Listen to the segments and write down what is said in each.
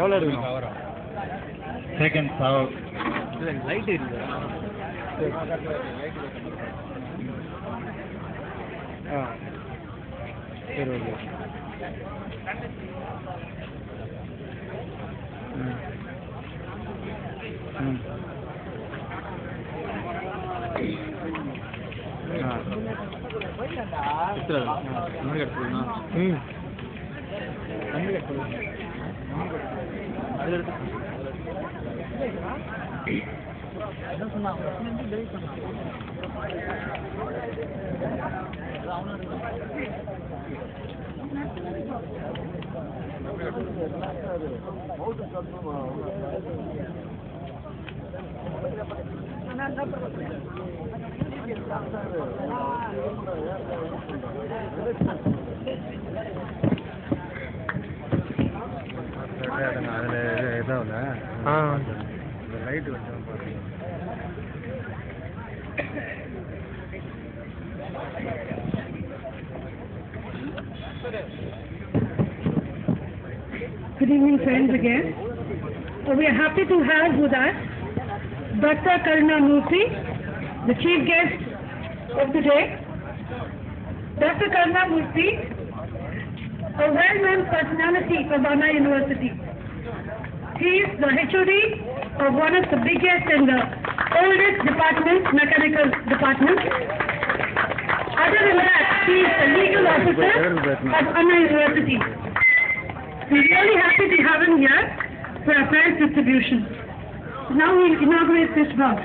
எவ்வளோ எடுக்கணும்? Second light இருக்குது. சரி ஓகே. லைட் வச்சு Good evening, friends, again. We are happy to have with us Dr. Karunamurthy, the chief guest of the day. Dr. Karunamurthy, a well-known personality of Anna University. He is the HOD of one of the biggest and the oldest departments, mechanical department. Other than that, he is the legal officer of Anna University. We are really happy to have him here for our prize distribution. Now we will inaugurate this box.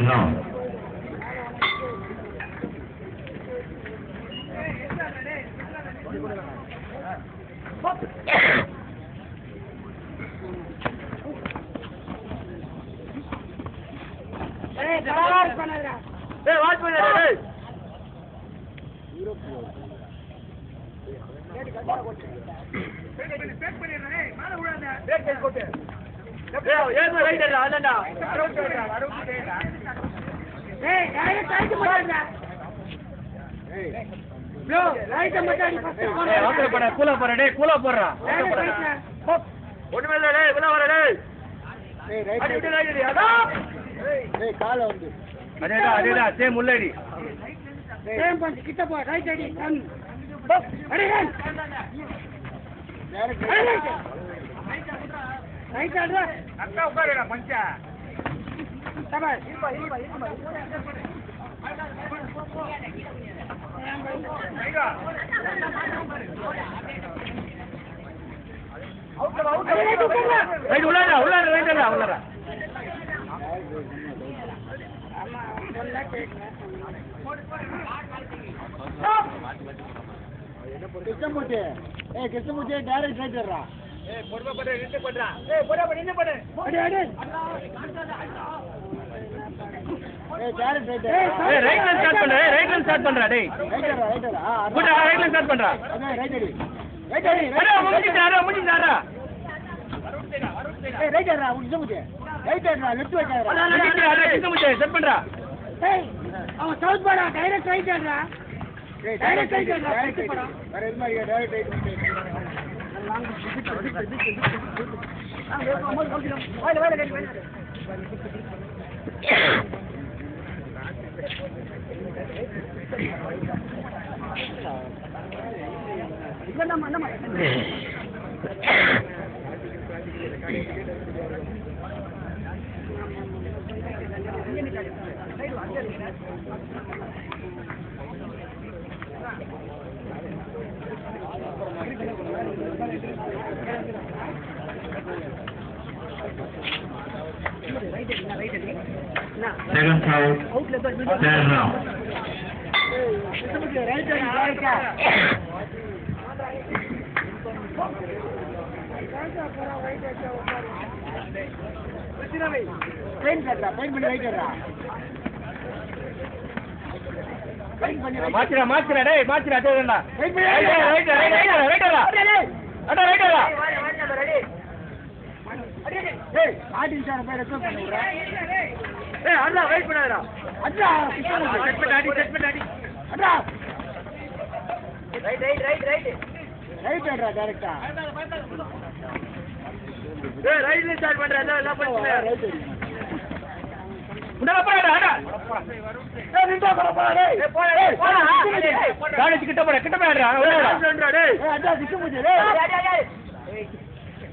No. Krishnamurthy direct ரைட்டர்ரா Second foul. There now. மாத்திரா டேய் மாத்திரா டேய்டா ரைட்டரா டேய் ஆடின் sir பேர் record பண்ணுடா ஏய் அண்ணா wait பண்ணாதடா அண்ணா set பண்ணி அடி அண்ணா ரைட் டைரக்டா ஏய் ரைட்ல ஸ்டார்ட் பண்றா எல்லாம் பண்ணு ரைட் உடனே போடா அண்ணா ஏய் நிண்டா போடா டேய் போடா காலேஜ் கிட்ட போடா ஓடுடா டேய் ஏய் அண்ணா சிக்கமுச்சு டேய்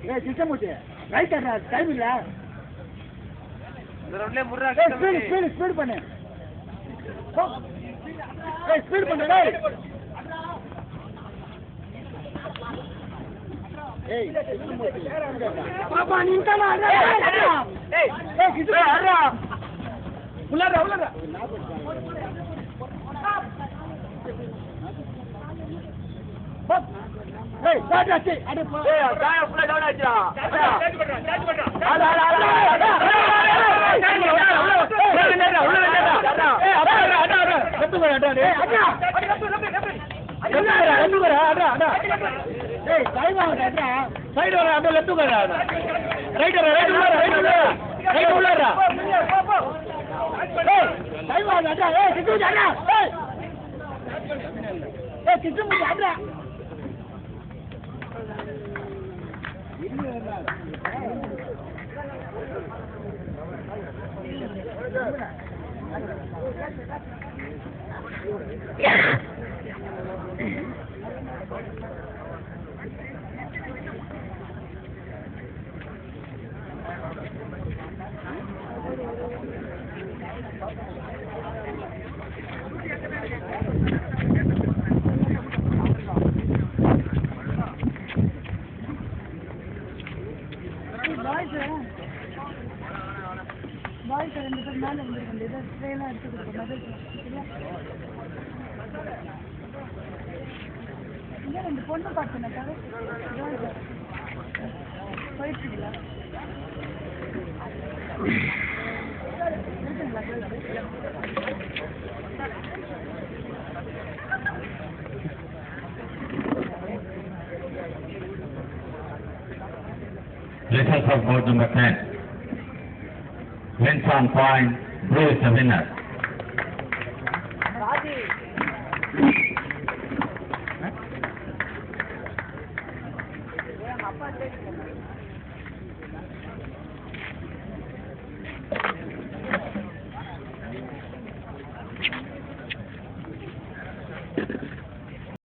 ஏய் சிக்கமுச்சு ரைட் அண்ணா டைம் இல்ல இந்த ரவுண்ட்ல முறா ஸ்பீட் பண்ணு ஏய் ஸ்பீட் பண்ணு டேய் ஏய் பாப்பா நின்டா ஏய் கிட்ட அரா உள்ளடா ஏய் சாடாச்சி அட ஏய் காயா ஃபுல்லா டவுன் ஆச்சுடா சேஞ்ச் பண்றா பாய்ஸ் 2 பேர் மேலே வந்துருக்கோம். ஏதோ ஸ்ப்ரேலாம் எடுத்து கொடுப்போம். இங்கே 2 பொண்ணு பார்த்தேன். போயிடுச்சுங்களா? Results of board number 10. Wins on point, Blue is the winner. அப்பா